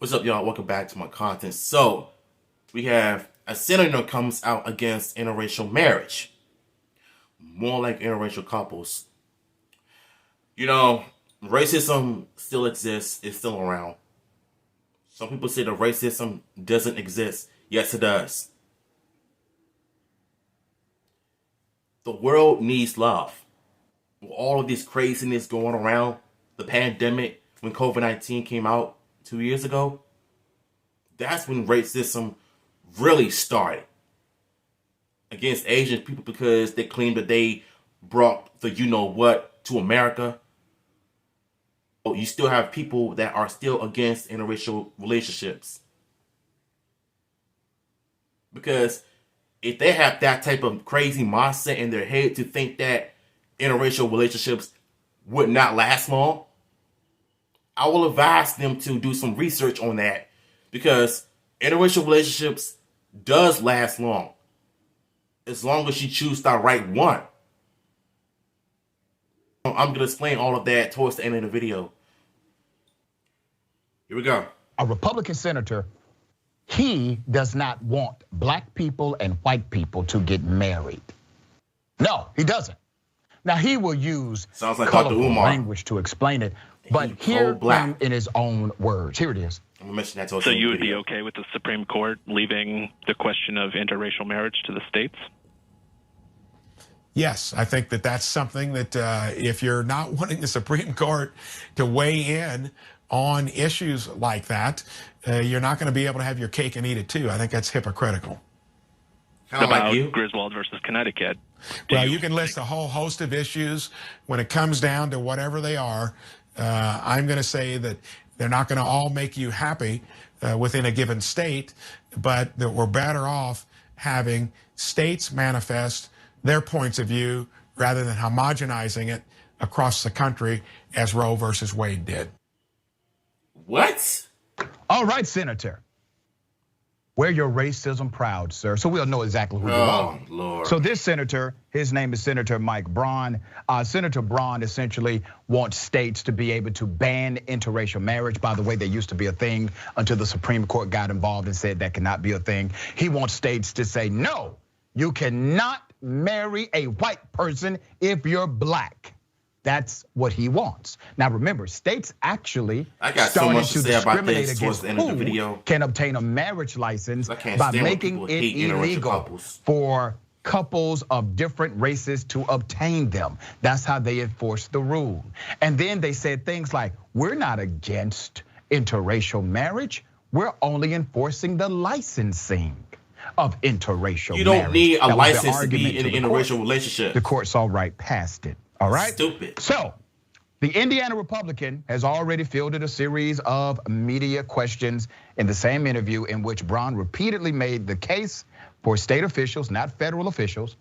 What's up, y'all? Welcome back to my content. So, we have a senator comes out against interracial marriage. More like interracial couples. You know, racism still exists. It's still around. Some people say that racism doesn't exist. Yes, it does. The world needs love. With all of this craziness going around, the pandemic, when COVID-19 came out 2 years ago, that's when racism really started against Asian people because they claimed that they brought the you-know-what to America. You still have people that are still against interracial relationships. Because if they have that type of crazy mindset in their head to think that interracial relationships would not last long, I will advise them to do some research on that, because interracial relationships does last long as long as you choose the right one. I'm going to explain all of that towards the end of the video. Here we go. A Republican senator, he does not want black people and white people to get married. No, he doesn't. Now, he will use colorful language to explain it, but hear him in his own words. Here it is. I'm gonna mention that to So you would be okay with the Supreme Court leaving the question of interracial marriage to the states? Yes, I think that that's something that if you're not wanting the Supreme Court to weigh in on issues like that, you're not going to be able to have your cake and eat it too. I think that's hypocritical. Kind of like you. Griswold versus Connecticut. Well, you can list a whole host of issues. When it comes down to whatever they are, I'm going to say that they're not going to all make you happy within a given state, but that we're better off having states manifest their points of view rather than homogenizing it across the country as Roe versus Wade did. What? All right, Senator. Wear your racism proud, sir, so we'll know exactly who you are. Oh, Lord. So this senator, his name is Senator Mike Braun. Senator Braun essentially wants states to be able to ban interracial marriage. By the way, there used to be a thing until the Supreme Court got involved and said that cannot be a thing. He wants states to say, no, you cannot marry a white person if you're black. That's what he wants. Now remember, states actually started to discriminate against who can obtain a marriage license by making it illegal for couples of different races to obtain them. That's how they enforced the rule. And then they said things like, we're not against interracial marriage. We're only enforcing the licensing of interracial marriage. You don't need a license to be in an interracial relationship. The court saw right past it. All right. Stupid. So the Indiana Republican has already fielded a series of media questions in the same interview in which Braun repeatedly made the case for state officials, not federal officials,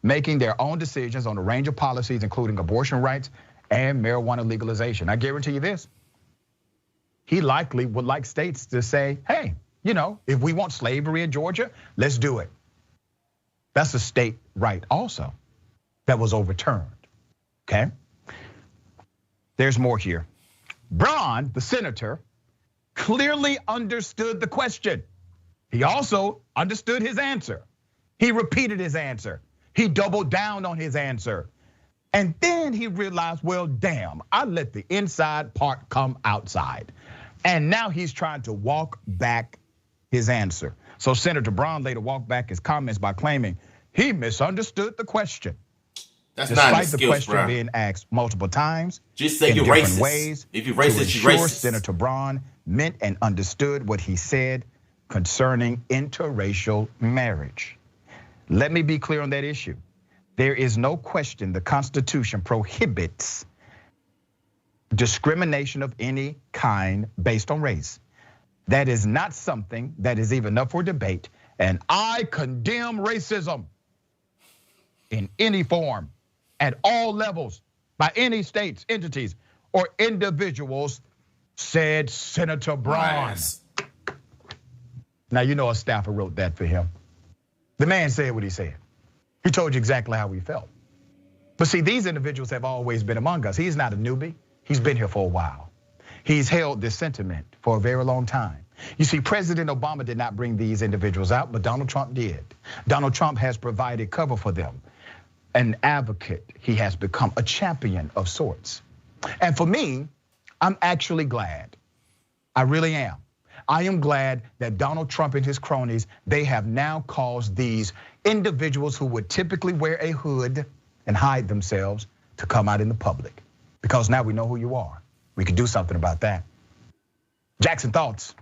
making their own decisions on a range of policies, including abortion rights and marijuana legalization. I guarantee you this. He likely would like states to say, hey, if we want slavery in Georgia, let's do it. That's a state right also that was overturned. Okay, there's more here. Braun, the senator, clearly understood the question. He also understood his answer. He repeated his answer. He doubled down on his answer. And then he realized, well, damn, I let the inside part come outside. And now he's trying to walk back his answer. So Senator Braun later walked back his comments by claiming he misunderstood the question. That's despite not the question being asked multiple times, just say you're different racist. Ways, if you're racist, you're racist. Senator Braun meant and understood what he said concerning interracial marriage. Let me be clear on that issue. There is no question the Constitution prohibits discrimination of any kind based on race. That is not something that is even up for debate, and I condemn racism in any form, at all levels, by any states, entities, or individuals, said Senator Braun. Nice. Now, a staffer wrote that for him. The man said what he said. He told you exactly how he felt. But see, these individuals have always been among us. He's not a newbie. He's been here for a while. He's held this sentiment for a very long time. You see, President Obama did not bring these individuals out, but Donald Trump did. Donald Trump has provided cover for them. An advocate, he has become a champion of sorts. And for me, I'm actually glad. I really am. I am glad that Donald Trump and his cronies, they have now caused these individuals who would typically wear a hood and hide themselves to come out in the public. Because now we know who you are. We can do something about that. Jackson, thoughts?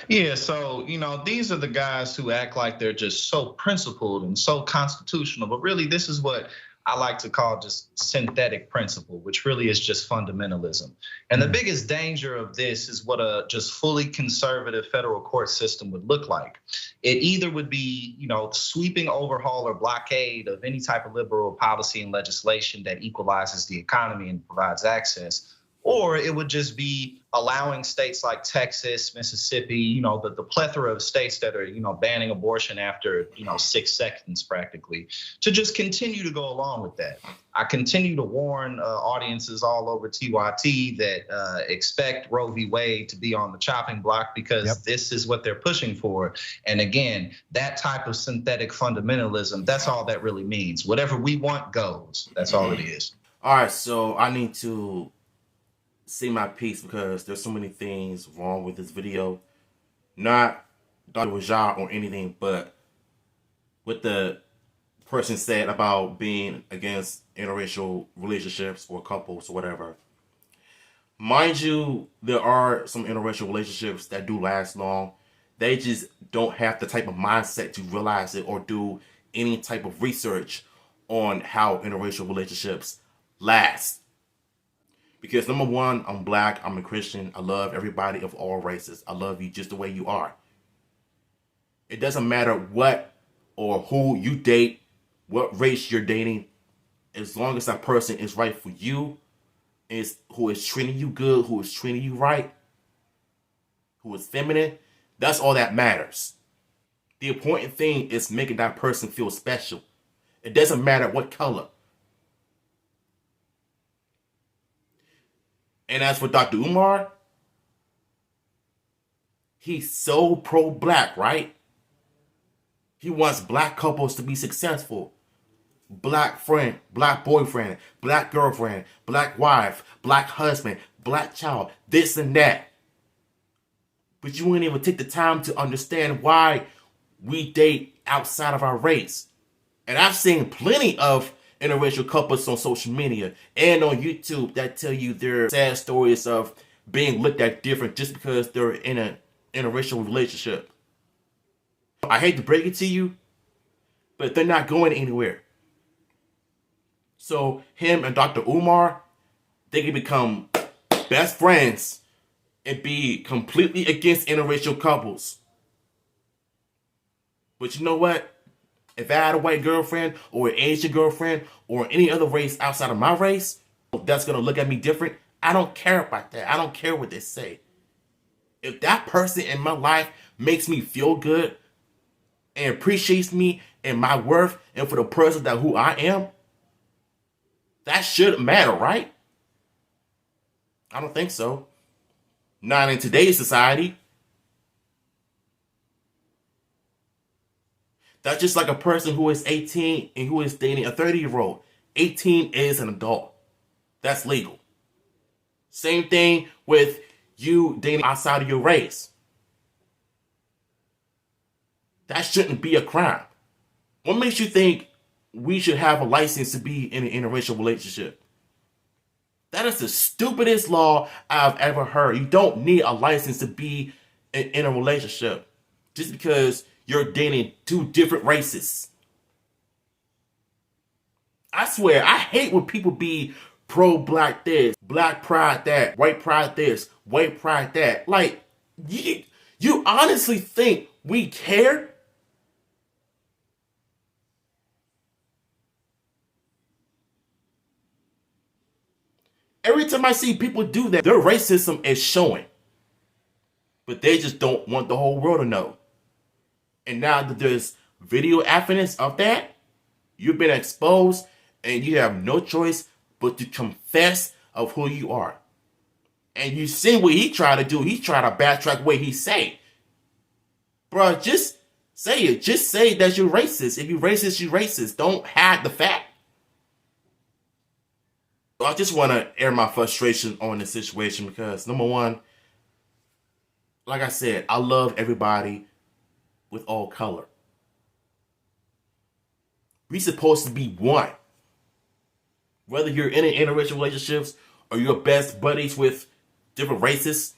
Yeah, so, these are the guys who act like they're just so principled and so constitutional, but really this is what I like to call just synthetic principle, which really is just fundamentalism. And the biggest danger of this is what a just fully conservative federal court system would look like. It either would be, sweeping overhaul or blockade of any type of liberal policy and legislation that equalizes the economy and provides access, or it would just be allowing states like Texas, Mississippi, the plethora of states that are, banning abortion after, 6 seconds practically, to just continue to go along with that. I continue to warn audiences all over TYT that expect Roe v. Wade to be on the chopping block because this is what they're pushing for. And again, that type of synthetic fundamentalism, that's all that really means. Whatever we want goes. That's all it is. All right, so I need to say my piece because there's so many things wrong with this video. Not Dr. Rajah or anything, but what the person said about being against interracial relationships or couples or whatever. Mind you, there are some interracial relationships that do last long. They just don't have the type of mindset to realize it or do any type of research on how interracial relationships last. Because number one, I'm black, I'm a Christian, I love everybody of all races. I love you just the way you are. It doesn't matter what or who you date, what race you're dating, as long as that person is right for you, who is treating you good, who is treating you right, who is feminine, that's all that matters. The important thing is making that person feel special. It doesn't matter what color. And as for Dr. Umar, he's so pro-black, right? He wants black couples to be successful. Black friend, black boyfriend, black girlfriend, black wife, black husband, black child, this and that. But you wouldn't even take the time to understand why we date outside of our race. And I've seen plenty of interracial couples on social media and on YouTube that tell you their sad stories of being looked at different just because they're in an interracial relationship. I hate to break it to you, but they're not going anywhere. So him and Dr. Umar, they can become best friends and be completely against interracial couples. But you know what? If I had a white girlfriend or an Asian girlfriend or any other race outside of my race that's going to look at me different, I don't care about that. I don't care what they say. If that person in my life makes me feel good and appreciates me and my worth and for the person that who I am, that should matter, right? I don't think so. Not in today's society. That's just like a person who is 18 and who is dating a 30-year-old. 18 is an adult. That's legal. Same thing with you dating outside of your race. That shouldn't be a crime. What makes you think we should have a license to be in an interracial relationship? That is the stupidest law I've ever heard. You don't need a license to be in a relationship just because you're dating two different races. I swear, I hate when people be pro-black this, black pride that, white pride this, white pride that. Like, you honestly think we care? Every time I see people do that, their racism is showing. But they just don't want the whole world to know. And now that there's video evidence of that, you've been exposed and you have no choice but to confess of who you are. And you see what he tried to do. He tried to backtrack what he say. Bro, just say it. Just say that you're racist. If you're racist, you're racist. Don't hide the fact. I just want to air my frustration on the situation because, number one, like I said, I love everybody with all color. We supposed to be one. Whether you're in an interracial relationships or you're best buddies with different races.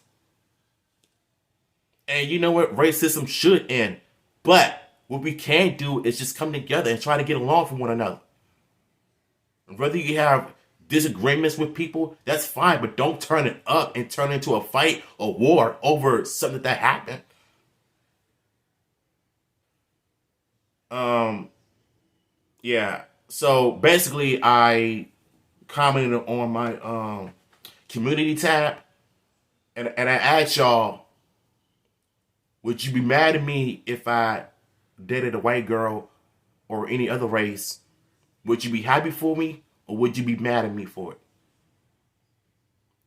And you know what? Racism should end. But what we can do is just come together and try to get along from one another. And whether you have disagreements with people, that's fine. But don't turn it up and turn it into a fight or war over something that happened. Yeah. So basically, I commented on my community tab, and I asked y'all, would you be mad at me if I dated a white girl or any other race? Would you be happy for me or would you be mad at me for it?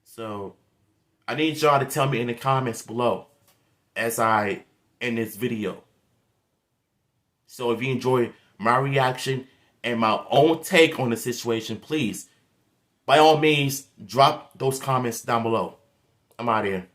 So I need y'all to tell me in the comments below as I end this video. So if you enjoy my reaction and my own take on the situation, please, by all means, drop those comments down below. I'm out of here.